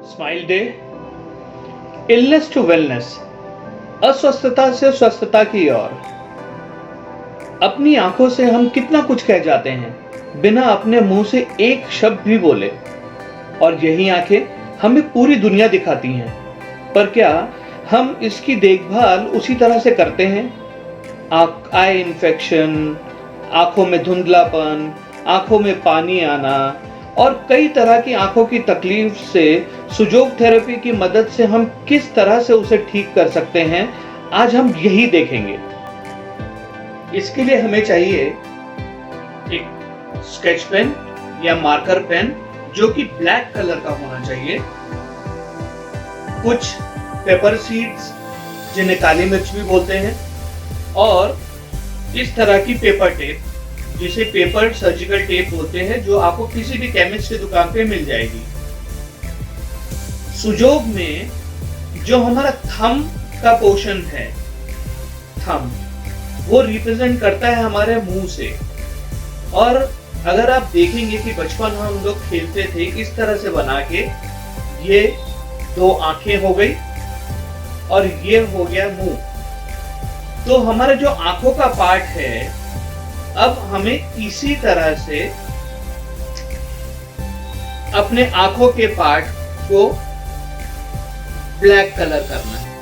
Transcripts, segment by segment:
Smile day, illness to wellness, अस्वस्थता से स्वस्थता की ओर। अपनी आंखों से हम कितना कुछ कह जाते हैं बिना अपने मुंह से एक शब्द भी बोले, और यही आंखें हमें पूरी दुनिया दिखाती हैं। पर क्या हम इसकी देखभाल उसी तरह से करते हैं? आई इन्फेक्शन, आंखों में धुंधलापन, आंखों में पानी आना और कई तरह की आंखों की तकलीफ से सुजोग थेरेपी की मदद से हम किस तरह से उसे ठीक कर सकते हैं, आज हम यही देखेंगे। इसके लिए हमें चाहिए एक स्केच पेन या मार्कर पेन जो कि ब्लैक कलर का होना चाहिए, कुछ पेपर सीड्स जिन्हें काली मिर्च भी बोलते हैं, और इस तरह की पेपर टेप जिसे पेपर सर्जिकल टेप बोलते हैं, जो आपको किसी भी केमिस्ट की दुकान पे मिल जाएगी। सुजोग में जो हमारा थंब का पोर्शन है, थंब, वो रिप्रेजेंट करता है हमारे मुंह से। और अगर आप देखेंगे कि बचपन में हम लोग खेलते थे इस तरह से बना के, ये दो आंखें हो गई और ये हो गया मुंह। तो हमारा जो आंखों का पार्ट है, अब हमें इसी तरह से अपने आंखों के पार्ट को ब्लैक कलर करना है।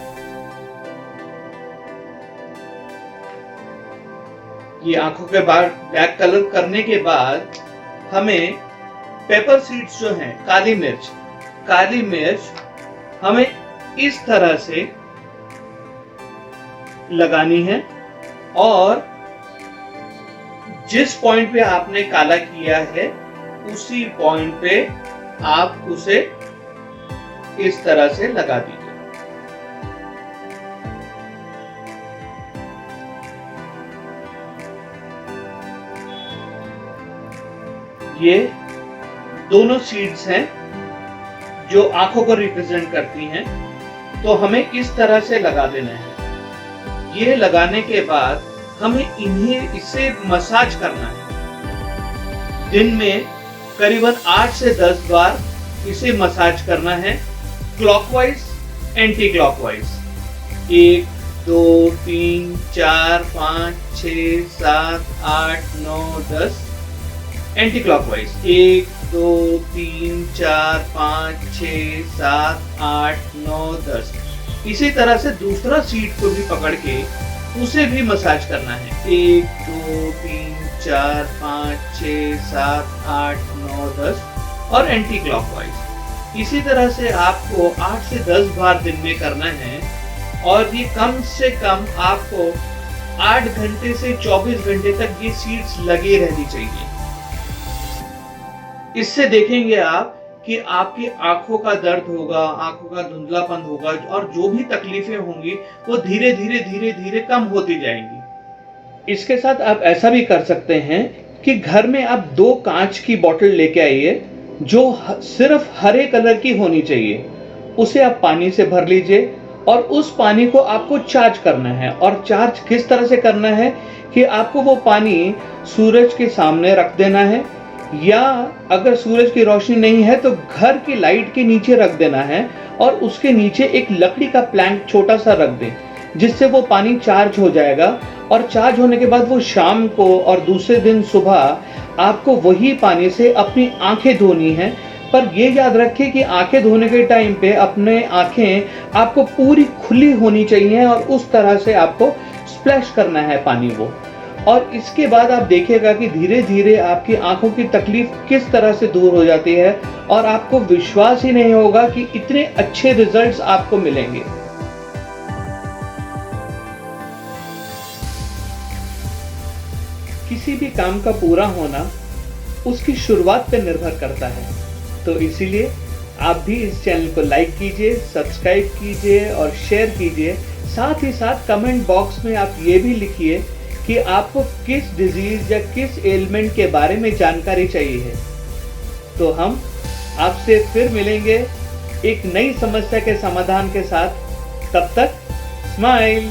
ये आंखों के पार्ट ब्लैक कलर करने के बाद हमें पेपर सीड्स जो हैं, काली मिर्च हमें इस तरह से लगानी है, और जिस पॉइंट पे आपने काला किया है उसी पॉइंट पे आप उसे इस तरह से लगा दीजिए। ये दोनों सीड्स हैं जो आंखों को रिप्रेजेंट करती हैं, तो हमें इस तरह से लगा देना है। ये लगाने के बाद हमें इसे मसाज करना है। दिन में करीबन 8 से 10 बार इसे मसाज करना है, clockwise, anti clockwise. 1 2 3 4 5 6 7 8 9 10 anti clockwise. 1 2 3 4 5 6 7 8 9 10। इसी तरह से दूसरा सीट को भी पकड़ के उसे भी मसाज करना है। 1 2 3 4 5 6 7 8 9 10 और एंटी क्लॉकवाइज। इसी तरह से आपको 8 से 10 बार दिन में करना है, और ये कम से कम आपको 8 घंटे से 24 घंटे तक ये सीड्स लगे रहनी चाहिए। इससे देखेंगे आप कि आपकी आंखों का दर्द होगा, आंखों का धुंधलापन होगा, और जो भी तकलीफें होंगी वो धीरे धीरे कम होती जाएंगी। इसके साथ आप ऐसा भी कर सकते हैं कि घर में आप 2 कांच की बोतल लेके आइए जो सिर्फ हरे कलर की होनी चाहिए। उसे आप पानी से भर लीजिए, और उस पानी को आपको चार्ज करना है। और चार्ज किस तरह से करना है कि आपको वो पानी सूरज के सामने रख देना है, या अगर सूरज की रोशनी नहीं है तो घर की लाइट के नीचे रख देना है, और उसके नीचे एक लकड़ी का प्लैंक छोटा सा रख दें, जिससे वो पानी चार्ज हो जाएगा। और चार्ज होने के बाद वो शाम को और दूसरे दिन सुबह आपको वही पानी से अपनी आंखें धोनी है। पर ये याद रखें कि आंखें धोने के टाइम पे अपने आंखें आपको पूरी खुली होनी चाहिए, और उस तरह से आपको स्प्लैश करना है पानी वो। और इसके बाद आप देखिएगा कि धीरे धीरे आपकी आंखों की तकलीफ किस तरह से दूर हो जाती है, और आपको विश्वास ही नहीं होगा कि इतने अच्छे रिजल्ट्स आपको मिलेंगे। किसी भी काम का पूरा होना उसकी शुरुआत पर निर्भर करता है, तो इसीलिए आप भी इस चैनल को लाइक कीजिए, सब्सक्राइब कीजिए और शेयर कीजिए। साथ ही साथ कमेंट बॉक्स में आप ये भी लिखिए कि आपको किस डिजीज या किस एलिमेंट के बारे में जानकारी चाहिए है। तो हम आपसे फिर मिलेंगे एक नई समस्या के समाधान के साथ। तब तक स्माइल।